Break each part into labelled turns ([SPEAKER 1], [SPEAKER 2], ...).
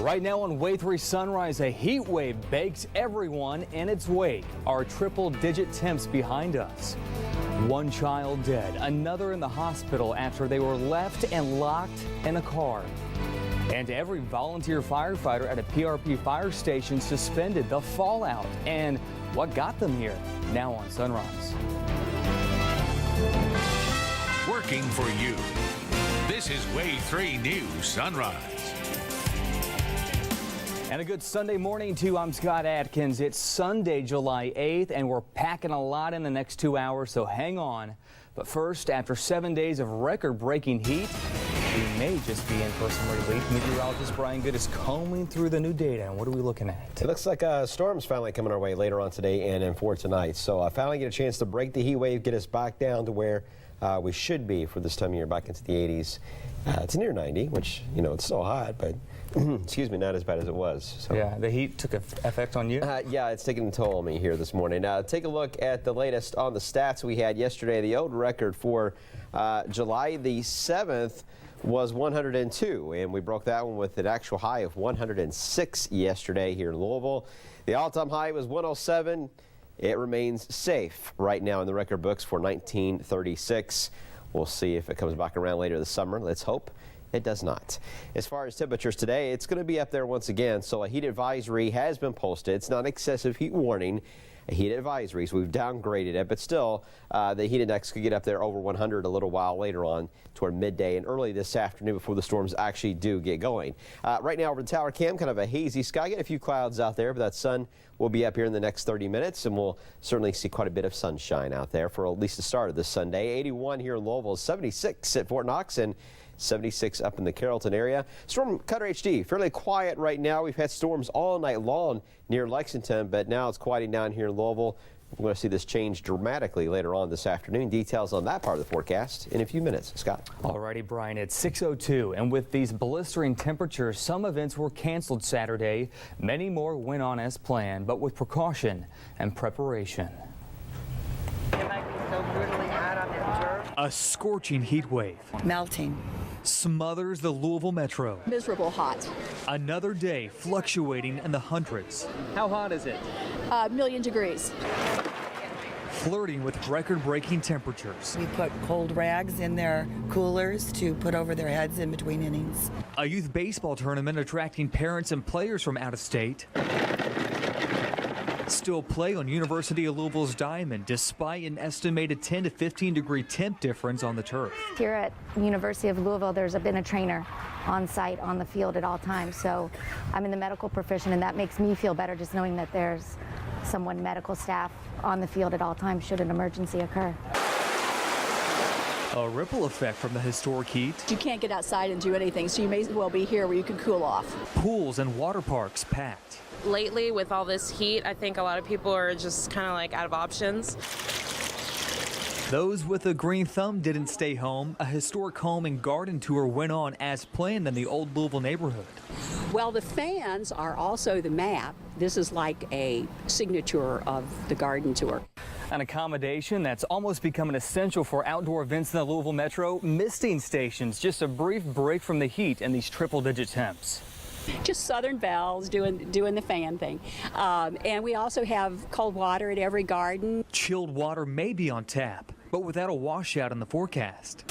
[SPEAKER 1] Right now on Wave 3 Sunrise, a heat wave bakes everyone in its wake. Our triple-digit temps behind us. One child dead, another in the hospital after they were left and locked in a car. And every volunteer firefighter at a PRP fire station suspended. The fallout and what got them here. Now on Sunrise.
[SPEAKER 2] Working for you. This is Wave 3 News Sunrise.
[SPEAKER 1] And a good Sunday morning to you. I'm Scott Atkins. It's Sunday, July 8th, and we're packing a lot in the next 2 hours, so hang on. But first, after 7 days of record-breaking heat, we may just be in for some relief. Meteorologist Brian Good is combing through the new data. And what are we looking at?
[SPEAKER 3] It looks like storms finally coming our way later on today and for tonight. So I finally get a chance to break the heat wave, get us back down to where we should be for this time of year, back into the 80s. It's near 90, which, you know, it's so hot, but excuse me, not as bad as it was. So.
[SPEAKER 1] Yeah, the heat took effect on you?
[SPEAKER 3] Yeah, it's taking a toll on me here this morning. Take a look at the latest on the stats we had yesterday. The old record for July the 7th was 102, and we broke that one with an actual high of 106 yesterday here in Louisville. The all-time high was 107. It remains safe right now in the record books for 1936. We'll see if it comes back around later this summer. Let's hope it does not. As far as temperatures today, it's going to be up there once again. So a heat advisory has been posted. It's not an excessive heat warning. A heat advisory, so we've downgraded it, but still the heat index could get up there over 100 a little while later on toward midday and early this afternoon before the storms actually do get going. Right now over the tower cam, kind of a hazy sky. Get a few clouds out there, but that sun will be up here in the next 30 minutes, and we'll certainly see quite a bit of sunshine out there for at least the start of this Sunday. 81 here in Louisville, 76 at Fort Knox, and 76 up in the Carrollton area. Storm Cutter HD, fairly quiet right now. We've had storms all night long near Lexington, but now it's quieting down here in Louisville. We're going to see this change dramatically later on this afternoon. Details on that part of the forecast in a few minutes. Scott.
[SPEAKER 1] Alrighty, Brian, it's 6:02, and with these blistering temperatures, some events were canceled Saturday. Many more went on as planned, but with precaution and preparation.
[SPEAKER 4] It might be so brutally hot on that turf.
[SPEAKER 1] A scorching heat wave
[SPEAKER 4] Melting.
[SPEAKER 1] smothers the Louisville metro.
[SPEAKER 5] Miserable hot.
[SPEAKER 1] Another day fluctuating in the hundreds.
[SPEAKER 6] How hot is it?
[SPEAKER 5] Million degrees.
[SPEAKER 1] Flirting with record-breaking temperatures.
[SPEAKER 4] We put cold rags in their coolers to put over their heads in between innings.
[SPEAKER 1] A youth baseball tournament attracting parents and players from out of state. Still play on University of Louisville's diamond despite an estimated 10 to 15 degree temp difference on the turf.
[SPEAKER 7] Here at University of Louisville, there's been a trainer on site on the field at all times. So I'm in the medical profession, and that makes me feel better just knowing that there's someone, medical staff, on the field at all times should an emergency occur. A ripple effect from the historic heat.
[SPEAKER 5] You can't get outside and do anything, so you may as well be here where you can cool off.
[SPEAKER 1] Pools and water parks packed.
[SPEAKER 8] Lately, with all this heat, I think a lot of people are just kind of like out of options.
[SPEAKER 1] Those with a green thumb didn't stay home. A historic home and garden tour went on as planned in the old Louisville neighborhood.
[SPEAKER 9] Well, the fans are also the map. This is like a signature of the garden tour.
[SPEAKER 1] An accommodation that's almost become an essential for outdoor events in the Louisville metro. Misting stations, just a brief break from the heat and these triple-digit temps.
[SPEAKER 9] Just Southern Bells doing the fan thing. And we also have cold water at every garden.
[SPEAKER 1] Chilled water may be on tap, but without a washout in the forecast.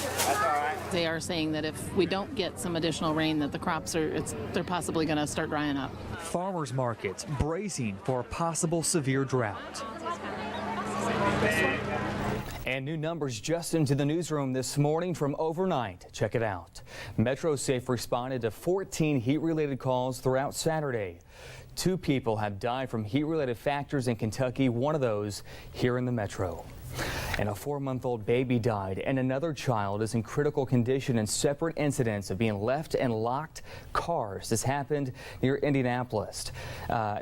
[SPEAKER 10] They are saying that if we don't get some additional rain, that the crops they're possibly going to start drying up.
[SPEAKER 1] Farmers markets bracing for a possible severe drought. And new numbers just into the newsroom this morning from overnight. Check it out. MetroSafe responded to 14 heat-related calls throughout Saturday. 2 people have died from heat-related factors in Kentucky, one of those here in the metro. And a 4-month-old baby died, and another child is in critical condition in separate incidents of being left in locked cars. This happened near Indianapolis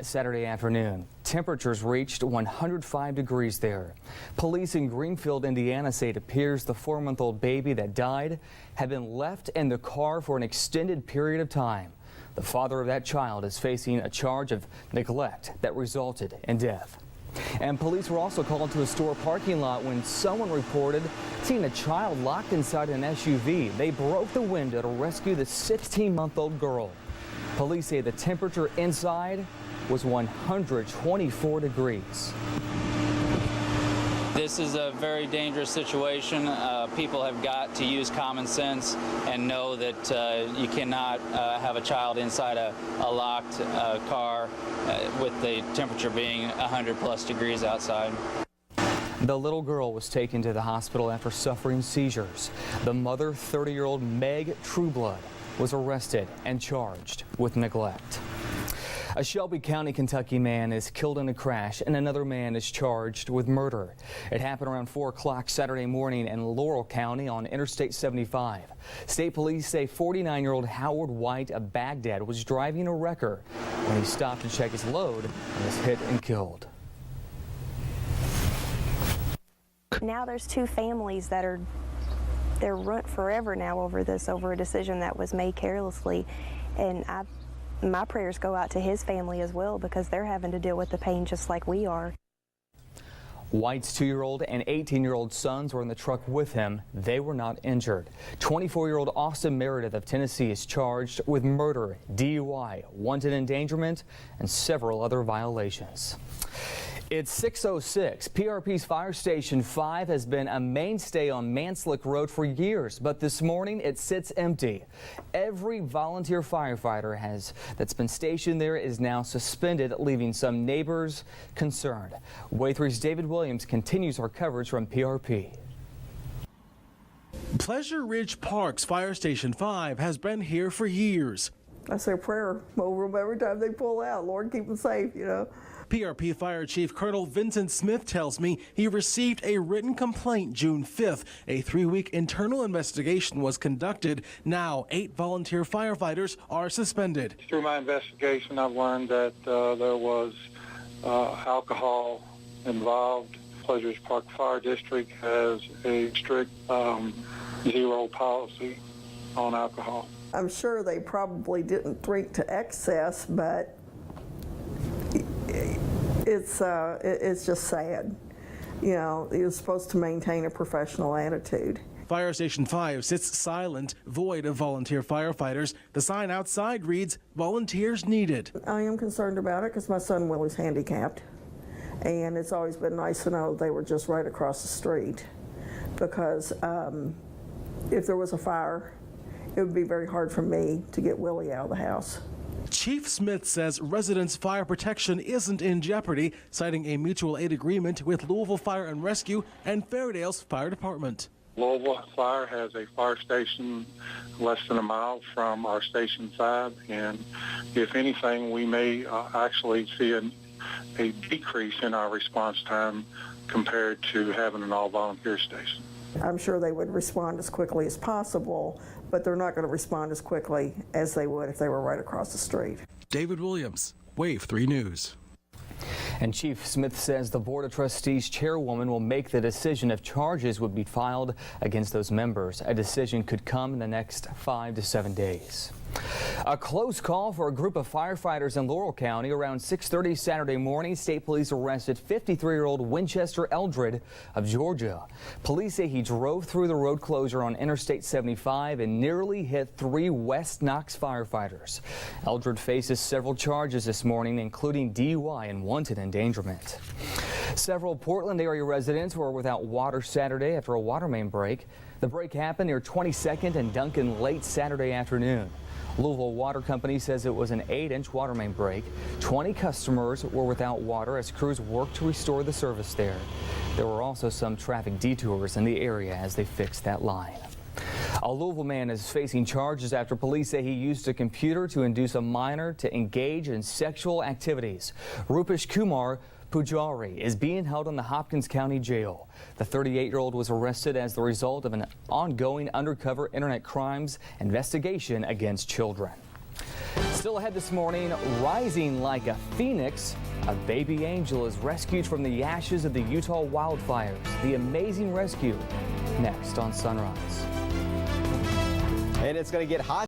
[SPEAKER 1] Saturday afternoon. Temperatures reached 105 degrees there. Police in Greenfield, Indiana say it appears the 4-month-old baby that died had been left in the car for an extended period of time. The father of that child is facing a charge of neglect that resulted in death. And police were also called to a store parking lot when someone reported seeing a child locked inside an SUV. They broke the window to rescue the 16-month-old girl. Police say the temperature inside was 124 degrees.
[SPEAKER 6] This is a very dangerous situation. People have got to use common sense and know that you cannot have a child inside a locked car with the temperature being 100+ degrees outside.
[SPEAKER 1] The little girl was taken to the hospital after suffering seizures. The mother, 30-year-old Meg Trueblood, was arrested and charged with neglect. A Shelby County, Kentucky man is killed in a crash and another man is charged with murder. It happened around 4 o'clock Saturday morning in Laurel County on Interstate 75. State police say 49-year-old Howard White of Baghdad was driving a wrecker when he stopped to check his load and was hit and killed.
[SPEAKER 11] Now there's two families that they're ruined forever now over a decision that was made carelessly, and my prayers go out to his family as well because they're having to deal with the pain just like we are.
[SPEAKER 1] White's 2-year-old and 18-year-old sons were in the truck with him. They were not injured. 24-year-old Austin Meredith of Tennessee is charged with murder, DUI, wanted endangerment, and several other violations. It's 6:06. PRP's Fire Station 5 has been a mainstay on Manslick Road for years, but this morning it sits empty. Every volunteer firefighter that's been stationed there is now suspended, leaving some neighbors concerned. Wave 3's David Williams continues our coverage from PRP.
[SPEAKER 12] Pleasure Ridge Park's Fire Station 5 has been here for years.
[SPEAKER 13] I say a prayer over them every time they pull out. Lord, keep them safe, you know.
[SPEAKER 12] PRP Fire Chief Colonel Vincent Smith tells me he received a written complaint June 5th. A 3-week internal investigation was conducted. Now 8 volunteer firefighters are suspended.
[SPEAKER 14] Through my investigation, I've learned that there was alcohol involved. Pleasure Ridge Park Fire District has a strict zero policy on alcohol.
[SPEAKER 13] I'm sure they probably didn't drink to excess, but it's just sad. You know, you're supposed to maintain a professional attitude.
[SPEAKER 12] Fire Station 5 sits silent, void of volunteer firefighters. The sign outside reads, "Volunteers needed."
[SPEAKER 13] I am concerned about it because my son Willie's handicapped, and it's always been nice to know they were just right across the street, because if there was a fire, it would be very hard for me to get Willie out of the house.
[SPEAKER 12] Chief Smith says residents' fire protection isn't in jeopardy, citing a mutual aid agreement with Louisville Fire and Rescue and Fairdale's Fire Department.
[SPEAKER 14] Louisville Fire has a fire station less than a mile from our Station 5, and if anything, we may actually see a decrease in our response time compared to having an all-volunteer station.
[SPEAKER 13] I'm sure they would respond as quickly as possible, but they're not going to respond as quickly as they would if they were right across the street.
[SPEAKER 12] David Williams, Wave 3 News.
[SPEAKER 1] And Chief Smith says the Board of Trustees chairwoman will make the decision if charges would be filed against those members. A decision could come in the next 5 to 7 days. A close call for a group of firefighters in Laurel County. Around 6:30 Saturday morning, state police arrested 53-year-old Winchester Eldred of Georgia. Police say he drove through the road closure on Interstate 75 and nearly hit 3 West Knox firefighters. Eldred faces several charges this morning, including DUI and wanted endangerment. Several Portland area residents were without water Saturday after a water main break. The break happened near 22nd and Duncan late Saturday afternoon. Louisville Water Company says it was an 8-inch water main break. 20 customers were without water as crews worked to restore the service there. There were also some traffic detours in the area as they fixed that line. A Louisville man is facing charges after police say he used a computer to induce a minor to engage in sexual activities. Rupesh Kumar Pujari is being held in the Hopkins County Jail. The 38-year-old was arrested as the result of an ongoing undercover internet crimes investigation against children. Still ahead this morning, rising like a phoenix, a baby angel is rescued from the ashes of the Utah wildfires. The amazing rescue, next on Sunrise.
[SPEAKER 3] And it's going to get hot.